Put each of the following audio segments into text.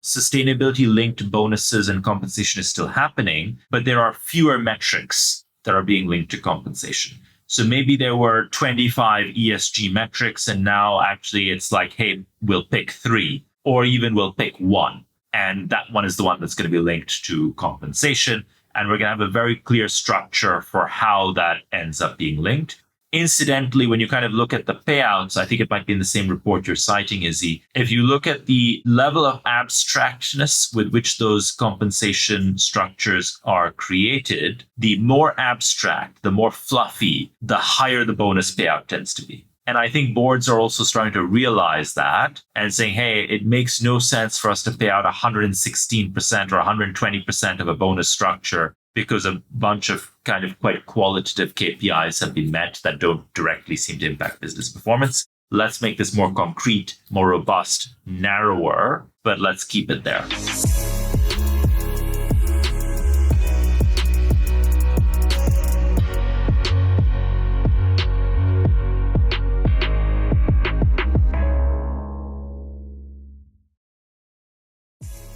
sustainability linked bonuses and compensation is still happening, but there are fewer metrics that are being linked to compensation. So maybe there were 25 ESG metrics, and now actually it's like, hey, we'll pick 3, or even we'll pick 1. And that one is the one that's going to be linked to compensation. And we're going to have a very clear structure for how that ends up being linked. Incidentally, when you kind of look at the payouts, I think it might be in the same report you're citing, Izzy. If you look at the level of abstractness with which those compensation structures are created, the more abstract, the more fluffy, the higher the bonus payout tends to be. And I think boards are also starting to realize that and saying, hey, it makes no sense for us to pay out 116% or 120% of a bonus structure because a bunch of kind of quite qualitative KPIs have been met that don't directly seem to impact business performance. Let's make this more concrete, more robust, narrower, but let's keep it there.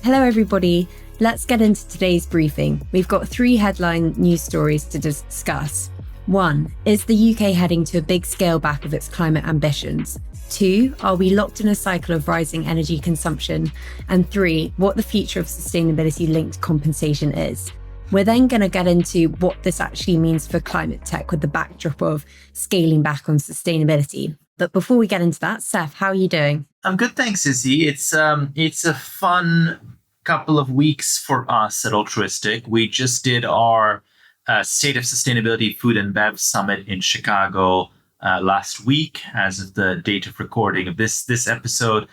Hello, everybody. Let's get into today's briefing. We've got 3 headline news stories to discuss. 1, is the UK heading to a big scale back of its climate ambitions? 2, are we locked in a cycle of rising energy consumption? And 3, what the future of sustainability linked compensation is. We're then going to get into what this actually means for climate tech with the backdrop of scaling back on sustainability. But before we get into that, Saif, how are you doing? I'm good, thanks, Izzy. It's a fun couple of weeks for us at Altruistic. We just did our State of Sustainability Food and Bev Summit in Chicago last week, as of the date of recording of this episode,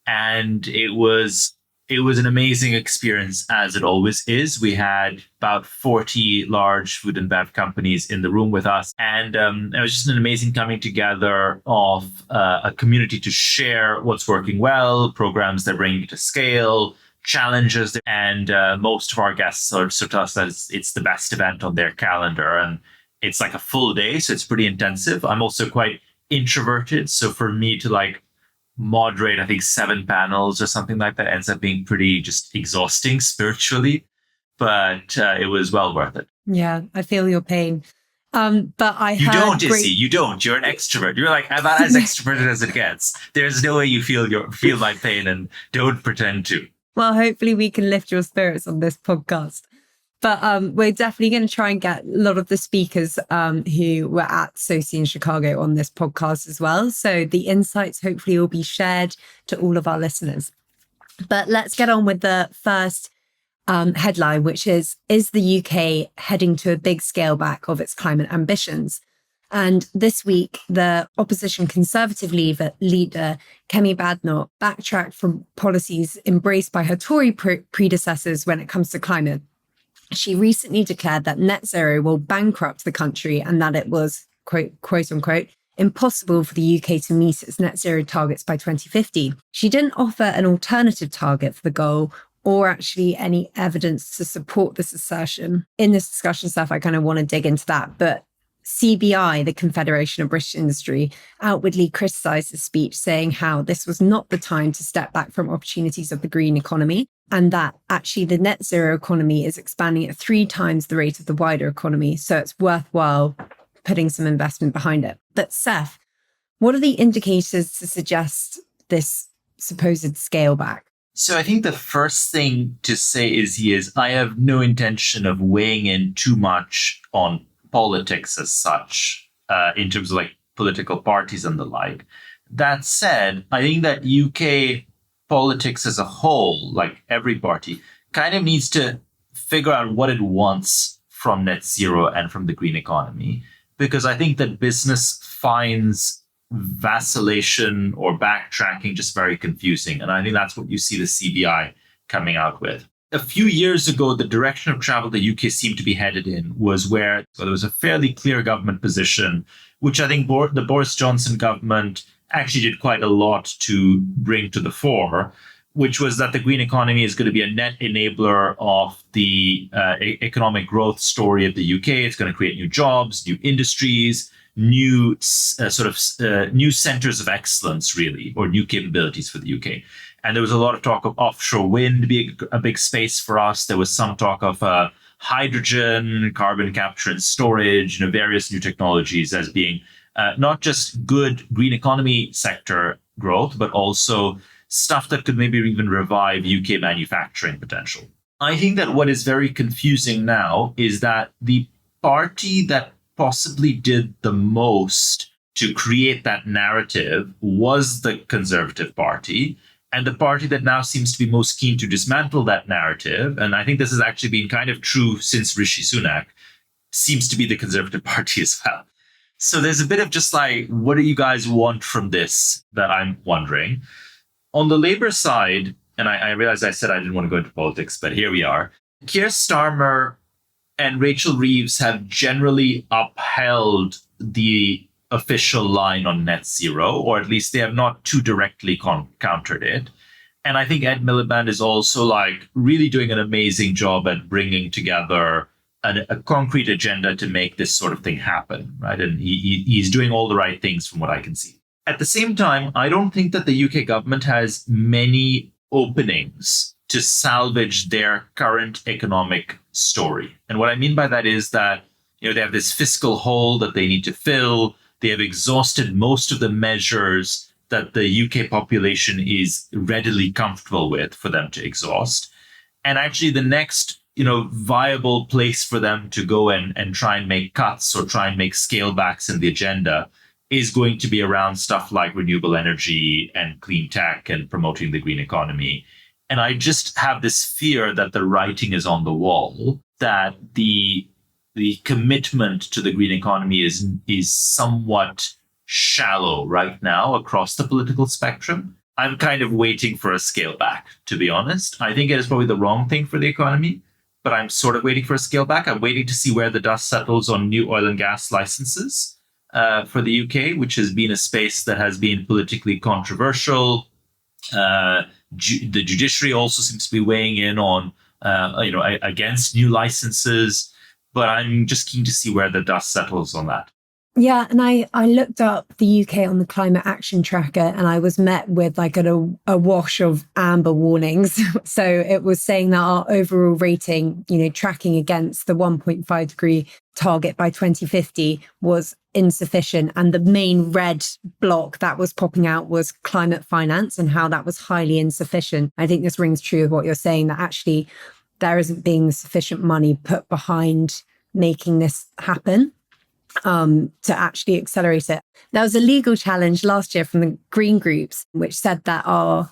and it was an amazing experience, as it always is. We had about 40 large food and bev companies in the room with us. And it was just an amazing coming together of a community to share what's working well, programs that bring you to scale, challenges. And most of our guests sort of tell us that it's the best event on their calendar. And it's like a full day, so it's pretty intensive. I'm also quite introverted. So for me to moderate, I think 7 panels or something like that ends up being pretty just exhausting spiritually, but it was well worth it. Yeah, I feel your pain. But you don't, Izzy. You don't. You're an extrovert. You're like about as extroverted as it gets. There's no way you feel my pain, and don't pretend to. Well, hopefully we can lift your spirits on this podcast. But we're definitely going to try and get a lot of the speakers who were at SOSI in Chicago on this podcast as well. So the insights hopefully will be shared to all of our listeners. But let's get on with the first headline, which is the UK heading to a big scale back of its climate ambitions? And this week, the opposition Conservative leader, Kemi Badenoch, backtracked from policies embraced by her Tory predecessors when it comes to climate. She recently declared that net zero will bankrupt the country and that it was, quote unquote, impossible for the UK to meet its net zero targets by 2050. She didn't offer an alternative target for the goal or actually any evidence to support this assertion. In this discussion stuff, I kind of want to dig into that. But CBI, the Confederation of British Industry, outwardly criticised the speech, saying how this was not the time to step back from opportunities of the green economy, and that actually the net zero economy is expanding at 3 times the rate of the wider economy. So it's worthwhile putting some investment behind it. But Saif, what are the indicators to suggest this supposed scale back? So I think the first thing to say is I have no intention of weighing in too much on politics as such, in terms of political parties and the like. That said, I think that UK politics as a whole, like every party, kind of needs to figure out what it wants from net zero and from the green economy, because I think that business finds vacillation or backtracking just very confusing. And I think that's what you see the CBI coming out with. A few years ago, the direction of travel the UK seemed to be headed in was where there was a fairly clear government position, which I think the Boris Johnson government actually did quite a lot to bring to the fore, which was that the green economy is going to be a net enabler of the economic growth story of the UK. It's going to create new jobs, new industries, new new centers of excellence, really, or new capabilities for the UK. And there was a lot of talk of offshore wind being a big space for us. There was some talk of hydrogen, carbon capture and storage, various new technologies as being not just good green economy sector growth, but also stuff that could maybe even revive UK manufacturing potential. I think that what is very confusing now is that the party that possibly did the most to create that narrative was the Conservative Party, and the party that now seems to be most keen to dismantle that narrative, and I think this has actually been kind of true since Rishi Sunak, seems to be the Conservative Party as well. So there's a bit of just like, what do you guys want from this that I'm wondering? On the Labour side, and I realized I said I didn't want to go into politics, but here we are. Keir Starmer and Rachel Reeves have generally upheld the official line on net zero, or at least they have not too directly countered it. And I think Ed Miliband is also like really doing an amazing job at bringing together a concrete agenda to make this sort of thing happen, right? And he's doing all the right things from what I can see. At the same time, I don't think that the UK government has many openings to salvage their current economic story. And what I mean by that is that, they have this fiscal hole that they need to fill. They have exhausted most of the measures that the UK population is readily comfortable with for them to exhaust. And actually the next, viable place for them to go and try and make cuts or try and make scale backs in the agenda is going to be around stuff like renewable energy and clean tech and promoting the green economy. And I just have this fear that the writing is on the wall, that the commitment to the green economy is somewhat shallow right now across the political spectrum. I'm kind of waiting for a scale back, to be honest. I think it is probably the wrong thing for the economy, but I'm sort of waiting for a scale back. I'm waiting to see where the dust settles on new oil and gas licenses for the UK, which has been a space that has been politically controversial. The judiciary also seems to be weighing in on, against new licenses. But I'm just keen to see where the dust settles on that. Yeah, and I looked up the UK on the climate action tracker, and I was met with like a wash of amber warnings. So it was saying that our overall rating, tracking against the 1.5 degree target by 2050 was insufficient. And the main red block that was popping out was climate finance and how that was highly insufficient. I think this rings true of what you're saying, that actually there isn't being sufficient money put behind making this happen. To actually accelerate it. There was a legal challenge last year from the green groups, which said that our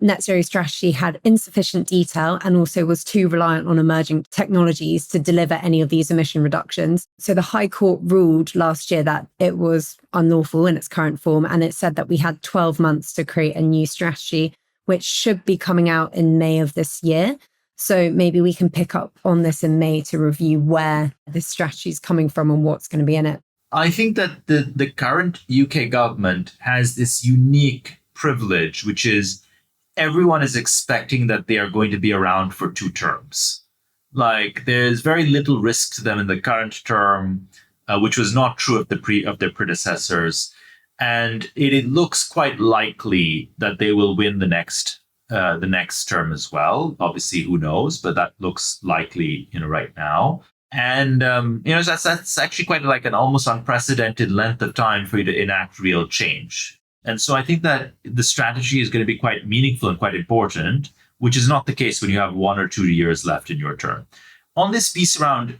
net zero strategy had insufficient detail and also was too reliant on emerging technologies to deliver any of these emission reductions. So the High Court ruled last year that it was unlawful in its current form, and it said that we had 12 months to create a new strategy, which should be coming out in May of this year. So maybe we can pick up on this in May to review where this strategy is coming from and what's going to be in it. I think that the current UK government has this unique privilege, which is everyone is expecting that they are going to be around for 2 terms. Like there's very little risk to them in the current term, which was not true of their predecessors. And it looks quite likely that they will win the next term as well. Obviously, who knows? But that looks likely, right now. And that's actually quite like an almost unprecedented length of time for you to enact real change. And so I think that the strategy is going to be quite meaningful and quite important, which is not the case when you have 1 or 2 years left in your term. On this piece around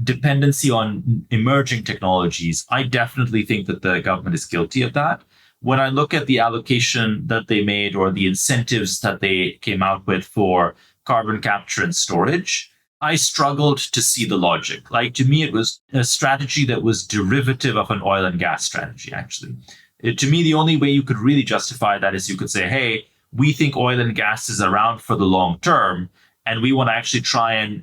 dependency on emerging technologies, I definitely think that the government is guilty of that. When I look at the allocation that they made or the incentives that they came out with for carbon capture and storage, I struggled to see the logic. Like to me, it was a strategy that was derivative of an oil and gas strategy, actually. To me, the only way you could really justify that is you could say, hey, we think oil and gas is around for the long term, and we want to actually try and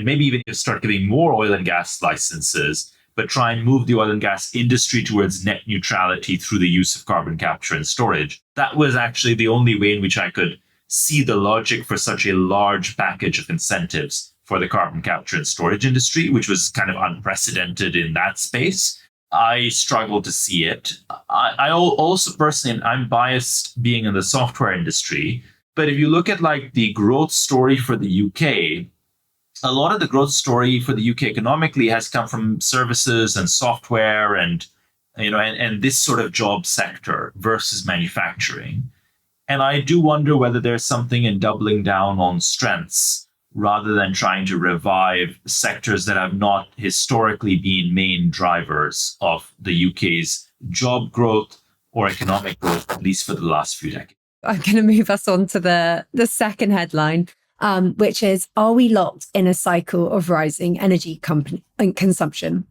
maybe even start giving more oil and gas licenses, but try and move the oil and gas industry towards net neutrality through the use of carbon capture and storage. That was actually the only way in which I could see the logic for such a large package of incentives for the carbon capture and storage industry, which was kind of unprecedented in that space. I struggle to see it. I also personally, I'm biased being in the software industry, but if you look at like the growth story for the UK, a lot of the growth story for the UK economically has come from services and software and and this sort of job sector versus manufacturing. And I do wonder whether there's something in doubling down on strengths rather than trying to revive sectors that have not historically been main drivers of the UK's job growth or economic growth, at least for the last few decades. I'm going to move us on to the second headline, which is, are we locked in a cycle of rising energy consumption?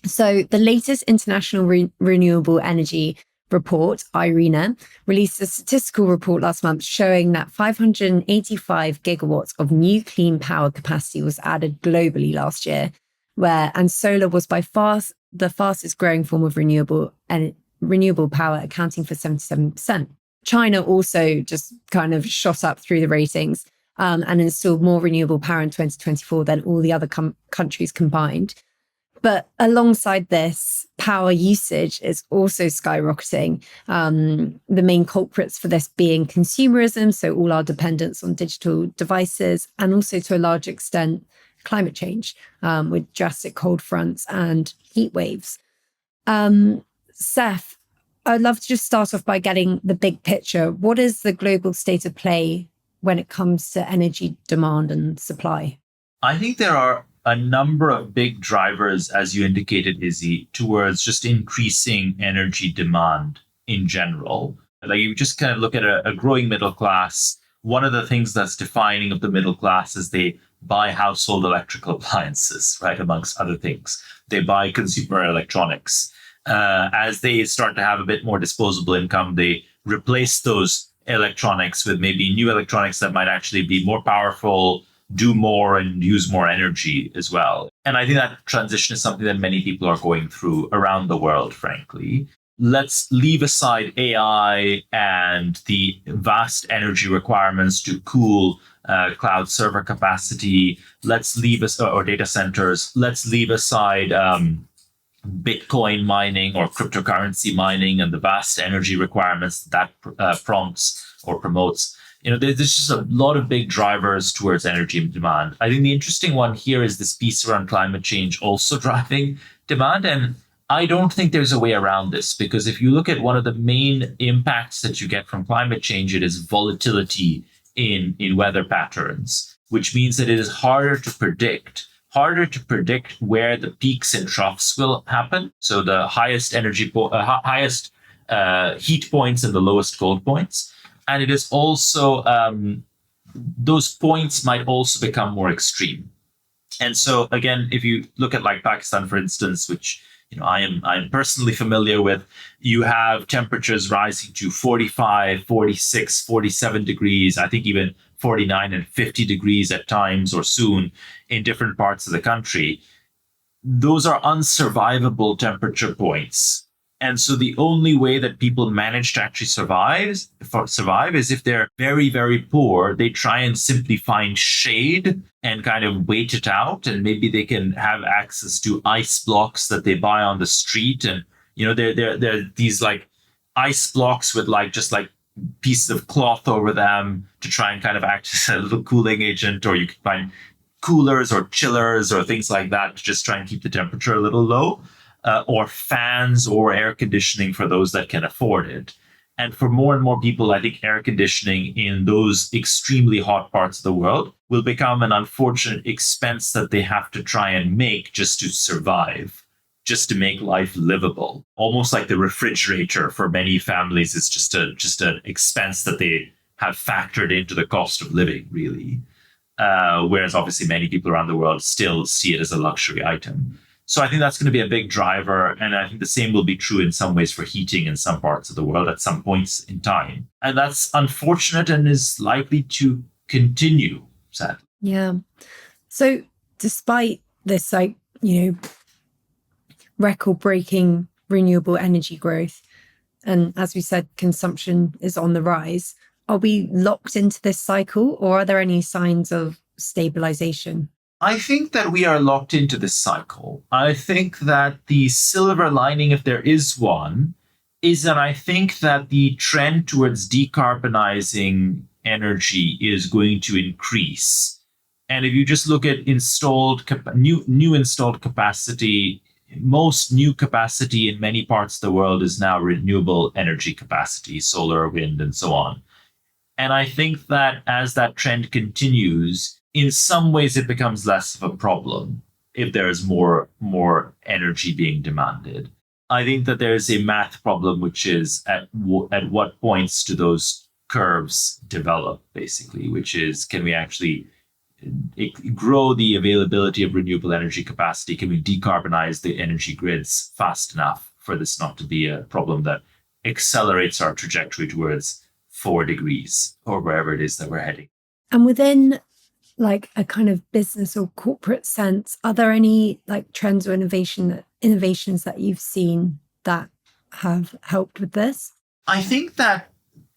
So the latest International Renewable Energy report, IRENA, released a statistical report last month showing that 585 gigawatts of new clean power capacity was added globally last year, and solar was by far the fastest growing form of renewable power, accounting for 77%. China also just kind of shot up through the ratings and installed more renewable power in 2024 than all the other countries combined. But alongside this, power usage is also skyrocketing. The main culprits for this being consumerism, so all our dependence on digital devices, and also to a large extent, climate change with drastic cold fronts and heat waves. Saif, I'd love to just start off by getting the big picture. What is the global state of play when it comes to energy demand and supply? I think there are a number of big drivers, as you indicated, Izzy, towards just increasing energy demand in general. Like you just kind of look at a growing middle class. One of the things that's defining of the middle class is they buy household electrical appliances, right? Amongst other things, they buy consumer electronics. As they start to have a bit more disposable income, they replace those electronics with maybe new electronics that might actually be more powerful, do more, and use more energy as well. And I think that transition is something that many people are going through around the world, frankly. Let's leave aside AI and the vast energy requirements to cool cloud server capacity. Let's leave us or data centers. Let's leave aside Bitcoin mining or cryptocurrency mining and the vast energy requirements that prompts or promotes. There's just a lot of big drivers towards energy demand. I think the interesting one here is this piece around climate change also driving demand. And I don't think there's a way around this, because if you look at one of the main impacts that you get from climate change, it is volatility in weather patterns, which means that it is harder to predict where the peaks and troughs will happen. So the highest highest heat points and the lowest cold points. And it is also, those points might also become more extreme. And so again, if you look at like Pakistan, for instance, which I'm personally familiar with, you have temperatures rising to 45, 46, 47 degrees, I think even 49 and 50 degrees at times or soon in different parts of the country. Those are unsurvivable temperature points. And so the only way that people manage to actually survive is if they're very, very poor, they try and simply find shade and kind of wait it out. And maybe they can have access to ice blocks that they buy on the street. And, they're these like ice blocks with just pieces of cloth over them to try and kind of act as a little cooling agent, or you can find coolers or chillers or things like that to just try and keep the temperature a little low. Or fans or air conditioning for those that can afford it. And for more and more people, I think air conditioning in those extremely hot parts of the world will become an unfortunate expense that they have to try and make just to survive, just to make life livable. Almost like the refrigerator for many families is just an expense that they have factored into the cost of living, really. Whereas obviously many people around the world still see it as a luxury item. So I think that's going to be a big driver. And I think the same will be true in some ways for heating in some parts of the world at some points in time. And that's unfortunate and is likely to continue, sadly. Yeah. So despite this, record-breaking renewable energy growth, and as we said, consumption is on the rise, are we locked into this cycle, or are there any signs of stabilization? I think that we are locked into this cycle. I think that the silver lining, if there is one, is that I think that the trend towards decarbonizing energy is going to increase. And if you just look at new installed capacity, most new capacity in many parts of the world is now renewable energy capacity, solar, wind, and so on. And I think that as that trend continues, in some ways it becomes less of a problem if there's more energy being demanded. I think that there's a math problem, which is at what points do those curves develop, basically, which is, can we actually grow the availability of renewable energy capacity? Can we decarbonize the energy grids fast enough for this not to be a problem that accelerates our trajectory towards 4 degrees or wherever it is that we're heading? And within like a kind of business or corporate sense, are there any like trends or innovations that you've seen that have helped with this? I think that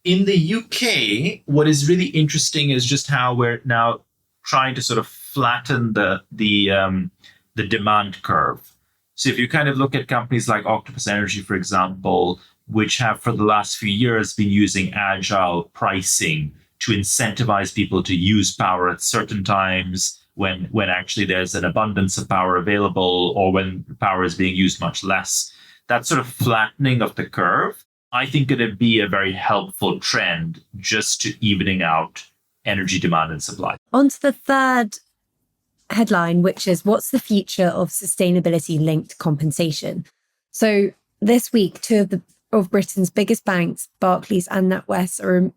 in the UK, what is really interesting is just how we're now trying to sort of flatten the demand curve. So if you kind of look at companies like Octopus Energy, for example, which have for the last few years been using agile pricing to incentivize people to use power at certain times when actually there's an abundance of power available, or when power is being used much less. That sort of flattening of the curve, I think it'd be a very helpful trend just to evening out energy demand and supply. On to the third headline, which is what's the future of sustainability linked compensation? So this week, two of Britain's biggest banks, Barclays and NatWest,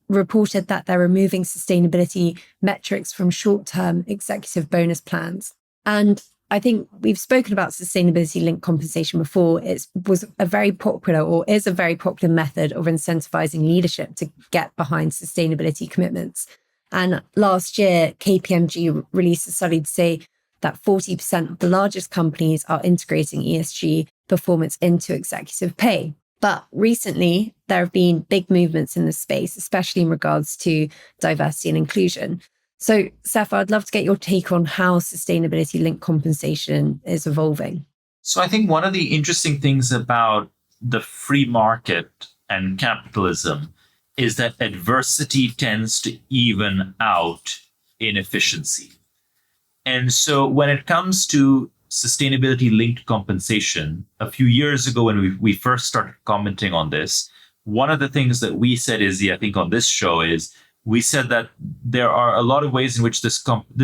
reported that they're removing sustainability metrics from short-term executive bonus plans. And I think we've spoken about sustainability linked compensation before. It was a very popular, or is a very popular method of incentivizing leadership to get behind sustainability commitments. And last year, KPMG released a study to say that 40% of the largest companies are integrating ESG performance into executive pay. But recently, there have been big movements in this space, especially in regards to diversity and inclusion. So, Saif, I'd love to get your take on how sustainability-linked compensation is evolving. So I think one of the interesting things about the free market and capitalism is that adversity tends to even out inefficiency. And so when it comes to sustainability linked compensation, a few years ago when we first started commenting on this, one of the things that we said I think on this show is, we said that there are a lot of ways in which this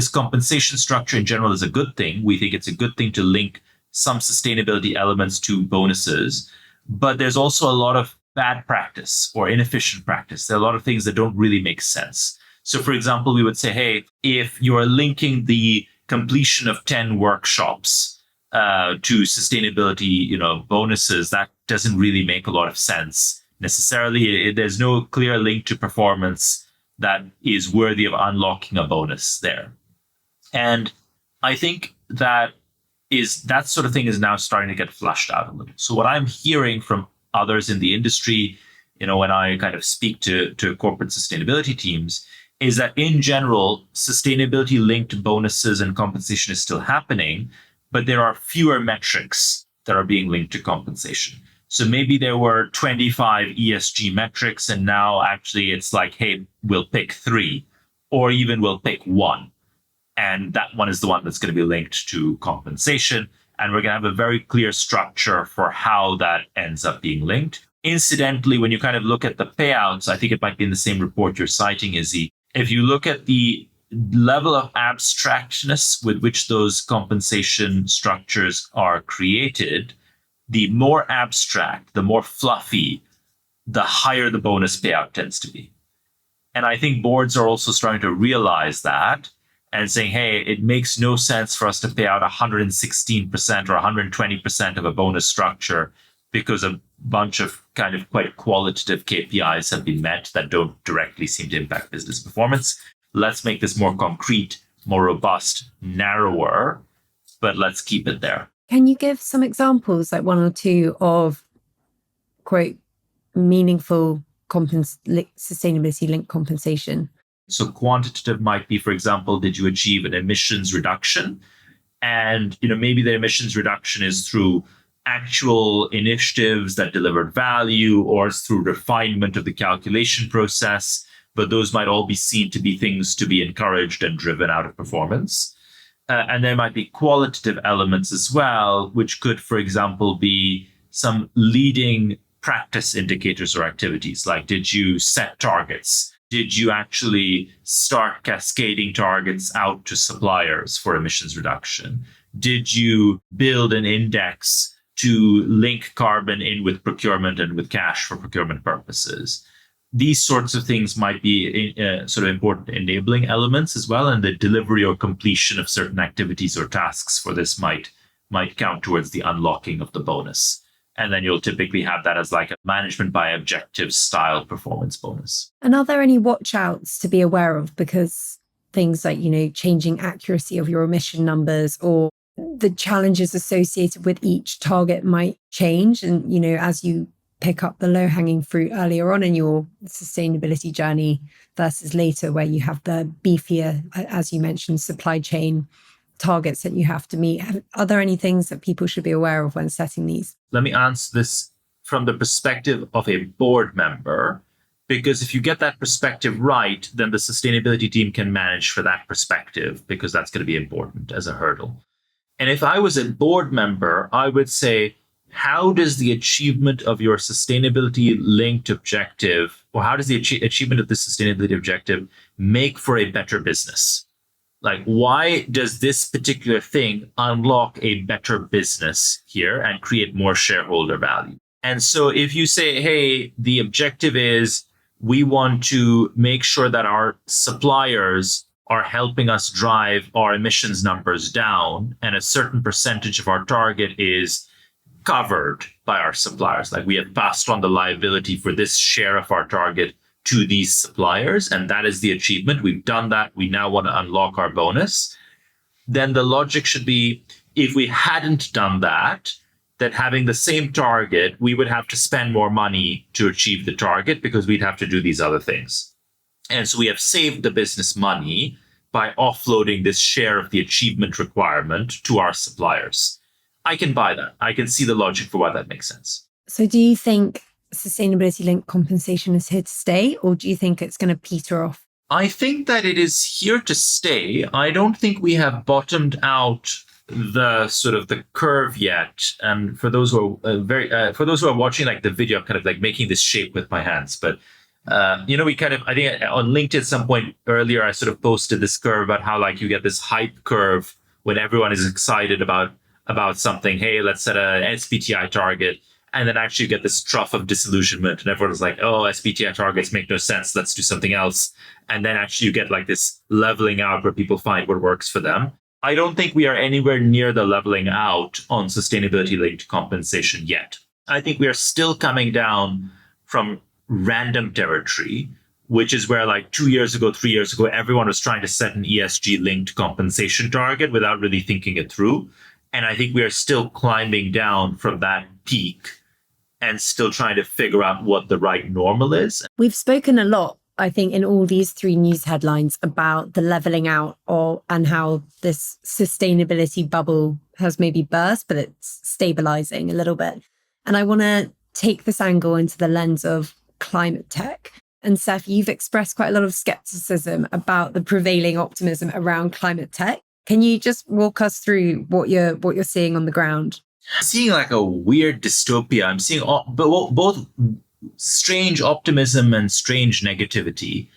compensation structure in general is a good thing. We think it's a good thing to link some sustainability elements to bonuses, but there's also a lot of bad practice or inefficient practice. There are a lot of things that don't really make sense. So for example, we would say, hey, if you're linking the completion of 10 workshops to sustainability, bonuses, that doesn't really make a lot of sense necessarily. There's no clear link to performance that is worthy of unlocking a bonus there. And I think that sort of thing is now starting to get flushed out a little. So what I'm hearing from others in the industry, when I kind of speak to corporate sustainability teams, is that in general, sustainability linked bonuses and compensation is still happening, but there are fewer metrics that are being linked to compensation. So maybe there were 25 ESG metrics, and now actually it's like, hey, we'll pick 3, or even we'll pick 1. And that one is the one that's going to be linked to compensation. And we're going to have a very clear structure for how that ends up being linked. Incidentally, when you kind of look at the payouts, I think it might be in the same report you're citing, Izzy. If you look at the level of abstractness with which those compensation structures are created, the more abstract, the more fluffy, the higher the bonus payout tends to be. And I think boards are also starting to realize that and saying, hey, it makes no sense for us to pay out 116% or 120% of a bonus structure because a bunch of kind of quite qualitative KPIs have been met that don't directly seem to impact business performance. Let's make this more concrete, more robust, narrower, but let's keep it there. Can you give some examples, like 1 or 2, of, quote, meaningful sustainability linked compensation? So quantitative might be, for example, did you achieve an emissions reduction? And maybe the emissions reduction is through actual initiatives that delivered value, or it's through refinement of the calculation process. But those might all be seen to be things to be encouraged and driven out of performance. And there might be qualitative elements as well, which could, for example, be some leading practice indicators or activities. Like, did you set targets? Did you actually start cascading targets out to suppliers for emissions reduction? Did you build an index to link carbon in with procurement and with cash for procurement purposes? These sorts of things might be sort of important enabling elements as well. And the delivery or completion of certain activities or tasks for this might count towards the unlocking of the bonus. And then you'll typically have that as like a management by objective style performance bonus. And are there any watch outs to be aware of? Because things like, changing accuracy of your emission numbers or the challenges associated with each target might change. And, as you pick up the low hanging fruit earlier on in your sustainability journey versus later, where you have the beefier, as you mentioned, supply chain targets that you have to meet. Are there any things that people should be aware of when setting these? Let me answer this from the perspective of a board member, because if you get that perspective right, then the sustainability team can manage for that perspective, because that's going to be important as a hurdle. And if I was a board member, I would say, how does the achievement of your sustainability linked objective, or how does the achievement of the sustainability objective make for a better business? Like, why does this particular thing unlock a better business here and create more shareholder value? And so if you say, hey, the objective is we want to make sure that our suppliers are helping us drive our emissions numbers down, and a certain percentage of our target is covered by our suppliers. Like, we have passed on the liability for this share of our target to these suppliers, and that is the achievement. We've done that. We now want to unlock our bonus. Then the logic should be, if we hadn't done that, that having the same target, we would have to spend more money to achieve the target because we'd have to do these other things. And so we have saved the business money by offloading this share of the achievement requirement to our suppliers. I can buy that. I can see the logic for why that makes sense. So do you think sustainability linked compensation is here to stay, or do you think it's going to peter off? I think that it is here to stay. I don't think we have bottomed out the sort of the curve yet. And for those who are for those who are watching like the video, I'm kind of like making this shape with my hands. But we kind of, I think on LinkedIn at some point earlier, I sort of posted this curve about how like you get this hype curve when everyone is excited about something. Hey, let's set an SBTI target. And then actually you get this trough of disillusionment, and everyone's like, oh, SBTI targets make no sense. Let's do something else. And then actually you get like this leveling out where people find what works for them. I don't think we are anywhere near the leveling out on sustainability linked compensation yet. I think we are still coming down from random territory, which is where like 2 years ago, 3 years ago, everyone was trying to set an ESG linked compensation target without really thinking it through. And I think we are still climbing down from that peak and still trying to figure out what the right normal is. We've spoken a lot, I think, in all these three news headlines about the leveling out and how this sustainability bubble has maybe burst, but it's stabilizing a little bit. And I want to take this angle into the lens of climate tech. And Saif, you've expressed quite a lot of skepticism about the prevailing optimism around climate tech. Can you just walk us through what you're seeing on the ground? Seeing like a weird dystopia. I'm seeing both strange optimism and strange negativity.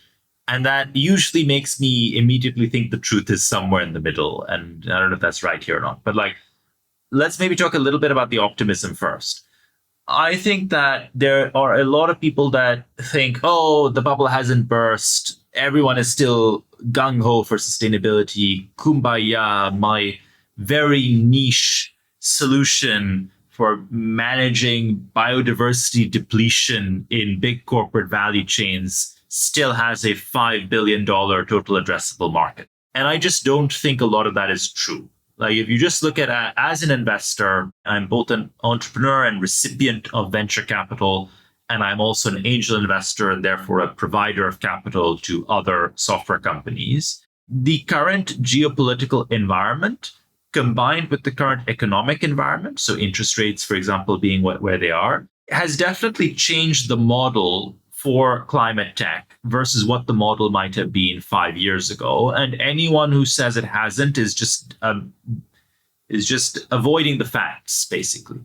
And that usually makes me immediately think the truth is somewhere in the middle. And I don't know if that's right here or not. But like, let's maybe talk a little bit about the optimism first. I think that there are a lot of people that think, oh, the bubble hasn't burst. Everyone is still gung-ho for sustainability. Kumbaya, my very niche solution for managing biodiversity depletion in big corporate value chains still has a $5 billion total addressable market. And I just don't think a lot of that is true. Like if you just look at as an investor, I'm both an entrepreneur and recipient of venture capital. and I'm also an angel investor and therefore a provider of capital to other software companies. The current geopolitical environment combined with the current economic environment, so interest rates, for example, being where they are, has definitely changed the model for climate tech versus what the model might have been 5 years ago. And anyone who says it hasn't is just avoiding the facts, basically.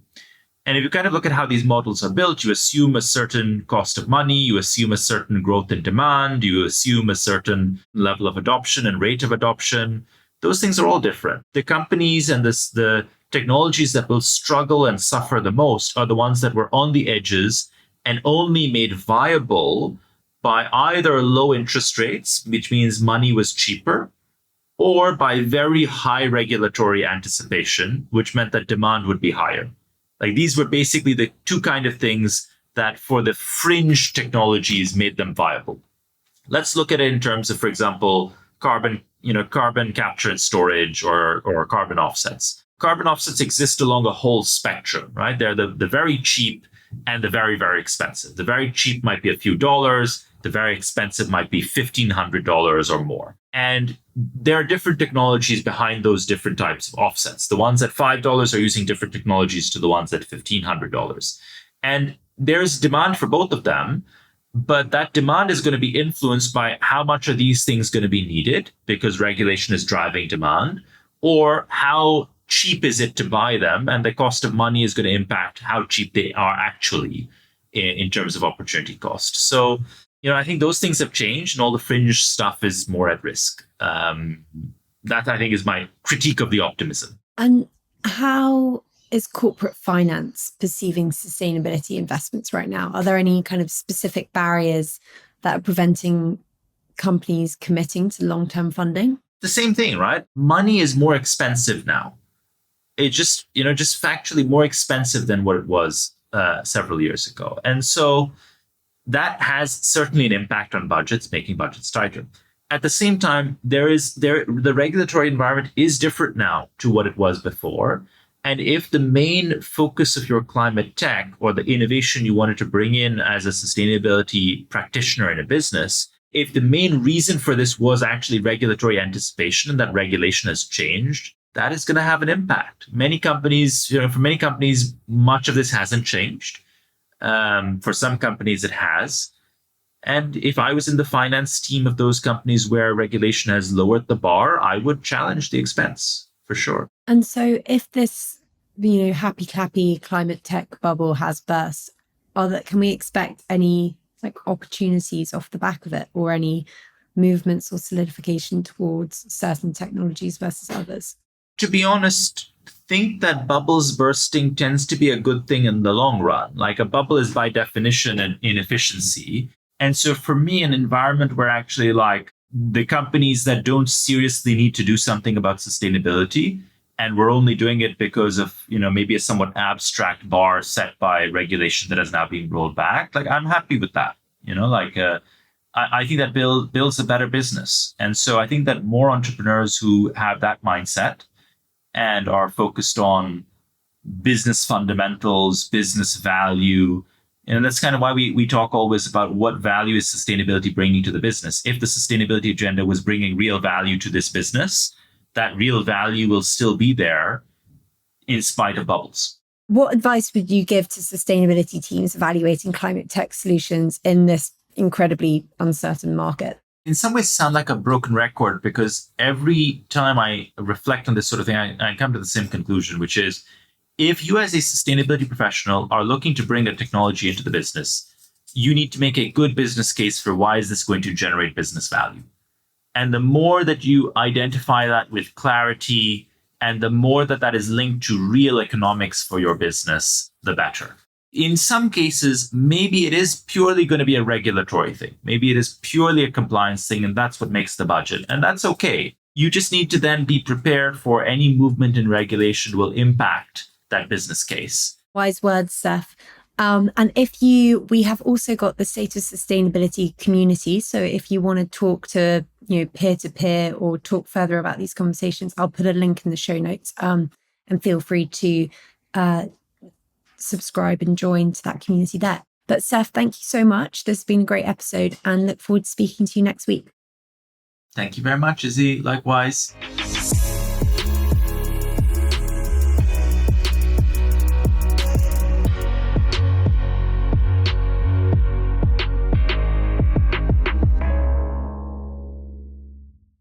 And if you kind of look at how these models are built, you assume a certain cost of money, you assume a certain growth in demand, you assume a certain level of adoption and rate of adoption. Those things are all different. The companies and the technologies that will struggle and suffer the most are the ones that were on the edges and only made viable by either low interest rates, which means money was cheaper, or by very high regulatory anticipation, which meant that demand would be higher. Like these were basically the two kind of things that for the fringe technologies made them viable. Let's look at it in terms of, for example, carbon capture and storage or carbon offsets. Carbon offsets exist along a whole spectrum, right? They're the very cheap and the very, very expensive. The very cheap might be a few dollars. The very expensive might be $1,500 or more. And there are different technologies behind those different types of offsets. The ones at $5 are using different technologies to the ones at $1,500. And there's demand for both of them, but that demand is going to be influenced by how much are these things going to be needed because regulation is driving demand, or how cheap is it to buy them, and the cost of money is going to impact how cheap they are actually in terms of opportunity cost. So, I think those things have changed and all the fringe stuff is more at risk. That, I think, is my critique of the optimism. And how is corporate finance perceiving sustainability investments right now? Are there any kind of specific barriers that are preventing companies committing to long-term funding? The same thing, right? Money is more expensive now. It just factually more expensive than what it was several years ago. And so that has certainly an impact on budgets, making budgets tighter. At the same time, the regulatory environment is different now to what it was before. And if the main focus of your climate tech or the innovation you wanted to bring in as a sustainability practitioner in a business, if the main reason for this was actually regulatory anticipation and that regulation has changed, that is going to have an impact. Many companies, for many companies, much of this hasn't changed. For some companies, it has. And if I was in the finance team of those companies where regulation has lowered the bar, I would challenge the expense for sure. And so if this, happy clappy climate tech bubble has burst, can we expect any opportunities off the back of it, or any movements or solidification towards certain technologies versus others? To be honest, think that bubbles bursting tends to be a good thing in the long run. Like a bubble is by definition an inefficiency. And so for me, an environment where actually the companies that don't seriously need to do something about sustainability, and we're only doing it because of, maybe a somewhat abstract bar set by regulation that has now been rolled back, I'm happy with that. I think that builds a better business. And so I think that more entrepreneurs who have that mindset and are focused on business fundamentals, business value. And that's kind of why we talk always about what value is sustainability bringing to the business. If the sustainability agenda was bringing real value to this business, that real value will still be there in spite of bubbles. What advice would you give to sustainability teams evaluating climate tech solutions in this incredibly uncertain market? In some ways sound like a broken record, because every time I reflect on this sort of thing, I come to the same conclusion, which is if you as a sustainability professional are looking to bring a technology into the business, you need to make a good business case for why is this going to generate business value. And the more that you identify that with clarity, and the more that is linked to real economics for your business, the better. In some cases, maybe it is purely going to be a regulatory thing. Maybe it is purely a compliance thing, and that's what makes the budget. And that's okay. You just need to then be prepared for any movement in regulation will impact that business case. Wise words, Saif. And we have also got the State of Sustainability community. So if you want to talk to, peer-to-peer or talk further about these conversations, I'll put a link in the show notes, and feel free to subscribe and join to that community there. But Saif, thank you so much. This has been a great episode and look forward to speaking to you next week. Thank you very much, Izzy. Likewise.